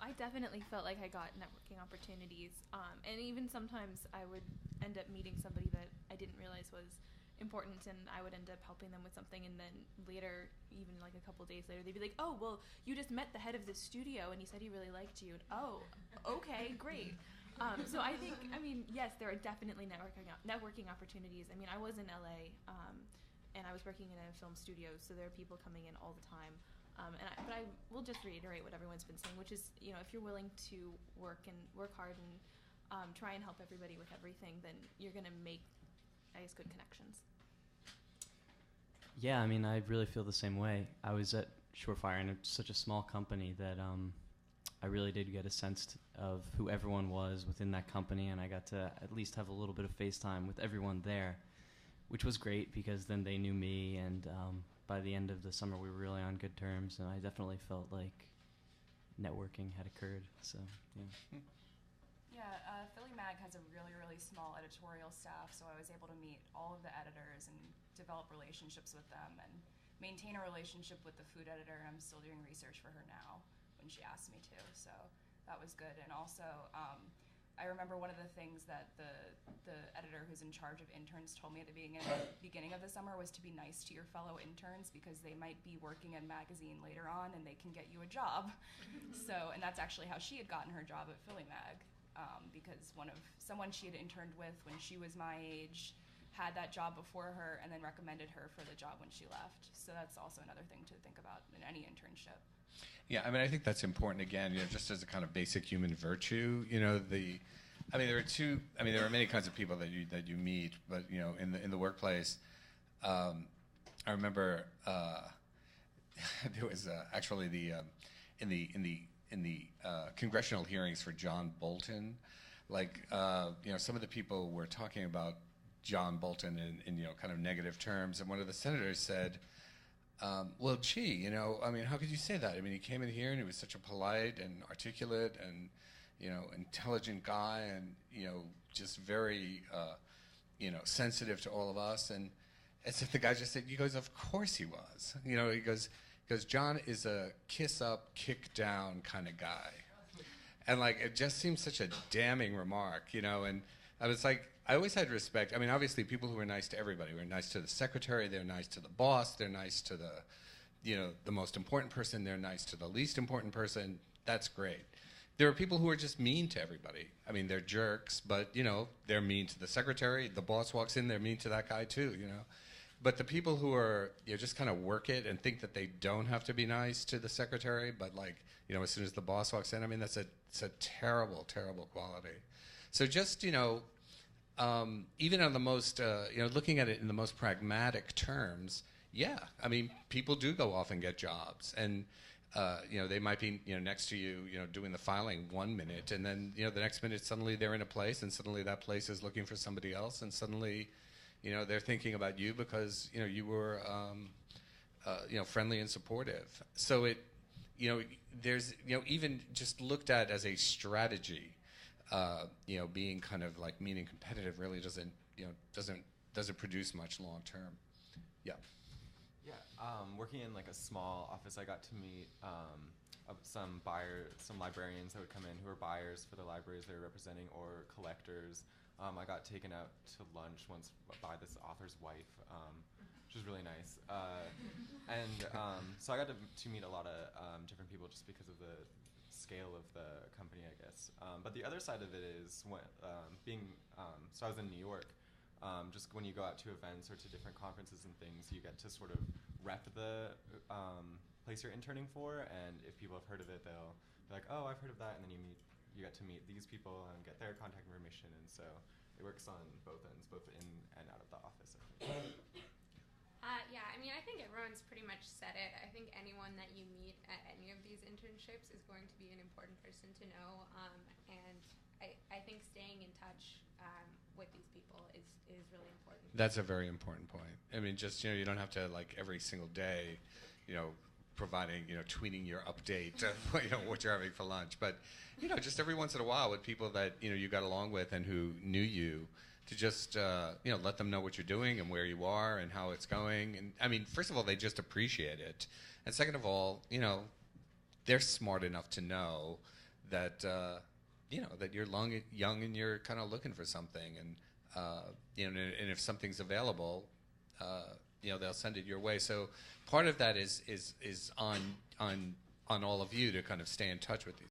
I definitely felt like I got networking opportunities, and even sometimes I would end up meeting somebody that I didn't realize was important, and I would end up helping them with something, and then later, even like a couple days later, they'd be like, "Oh, well, you just met the head of this studio, and he said he really liked you." And, oh, okay, great. So I think, I mean, yes, there are definitely networking opportunities. I mean, I was in LA, and I was working in a film studio, so there are people coming in all the time. But I will just reiterate what everyone's been saying, which is, if you're willing to work hard and try and help everybody with everything, then you're going to make, I guess, good connections. Yeah, I mean, I really feel the same way. I was at Surefire, and it's such a small company that I really did get a sense of who everyone was within that company, and I got to at least have a little bit of face time with everyone there, which was great because then they knew me, and by the end of the summer we were really on good terms, and I definitely felt like networking had occurred. So, yeah. Yeah, Philly Mag has a really, really small editorial staff, so I was able to meet all of the editors and develop relationships with them and maintain a relationship with the food editor. I'm still doing research for her now when she asked me to, so that was good. And also, I remember one of the things that the editor who's in charge of interns told me at the beginning of the summer was to be nice to your fellow interns because they might be working in a magazine later on and they can get you a job. So, and that's actually how she had gotten her job at Philly Mag. Because someone she had interned with when she was my age had that job before her and then recommended her for the job when she left. So that's also another thing to think about in any internship. Yeah, I mean, I think that's important, again, just as a kind of basic human virtue, there are many kinds of people that you meet, but, in the workplace, I remember there was actually in the congressional hearings for John Bolton, some of the people were talking about John Bolton in kind of negative terms, and one of the senators said, well, gee, how could you say that? I mean, he came in here and he was such a polite and articulate and, intelligent guy and, just very, sensitive to all of us. And so the guy just said, he goes, of course he was. He goes, John is a kiss up, kick down kind of guy. And it just seems such a damning remark, and I was like, I always had respect. I mean, obviously people who are nice to everybody, were nice to the secretary, they're nice to the boss, they're nice to the most important person, they're nice to the least important person. That's great. There are people who are just mean to everybody. I mean, they're jerks, but, they're mean to the secretary. The boss walks in, they're mean to that guy too, But the people who are, just kind of work it and think that they don't have to be nice to the secretary, but as soon as the boss walks in, I mean, it's a terrible, terrible quality. So just, even on the most, looking at it in the most pragmatic terms, yeah, I mean, people do go off and get jobs, and they might be, next to you, doing the filing 1 minute, and then, the next minute suddenly they're in a place, and suddenly that place is looking for somebody else, and suddenly, they're thinking about you because, you were, friendly and supportive. So it, there's, even just looked at as a strategy, being kind of mean and competitive really doesn't produce much long term. Yeah. Yeah, working in a small office, I got to meet some librarians that would come in who were buyers for the libraries they were representing or collectors. I got taken out to lunch once by this author's wife, which was really nice. So I got to meet a lot of different people just because of the scale of the company, I guess. But the other side of it is so I was in New York. Just when you go out to events or to different conferences and things, you get to sort of rep the place you're interning for, and if people have heard of it, they'll be like, oh, I've heard of that, and then you get to meet these people and get their contact information, and so it works on both ends, both in and out of the office. Yeah, I mean, I think everyone's pretty much said it. I think anyone that you meet at any of these internships is going to be an important person to know, and I think staying in touch with these people is really important. That's a very important point. I mean, just, you don't have to, every single day, providing, tweeting your update, what you're having for lunch. But, just every once in a while with people that, you got along with and who knew you, to just, let them know what you're doing and where you are and how it's going. And, I mean, first of all, they just appreciate it. And second of all, they're smart enough to know that that you're young and you're kind of looking for something, and and if something's available, they'll send it your way. So part of that is on all of you to kind of stay in touch with these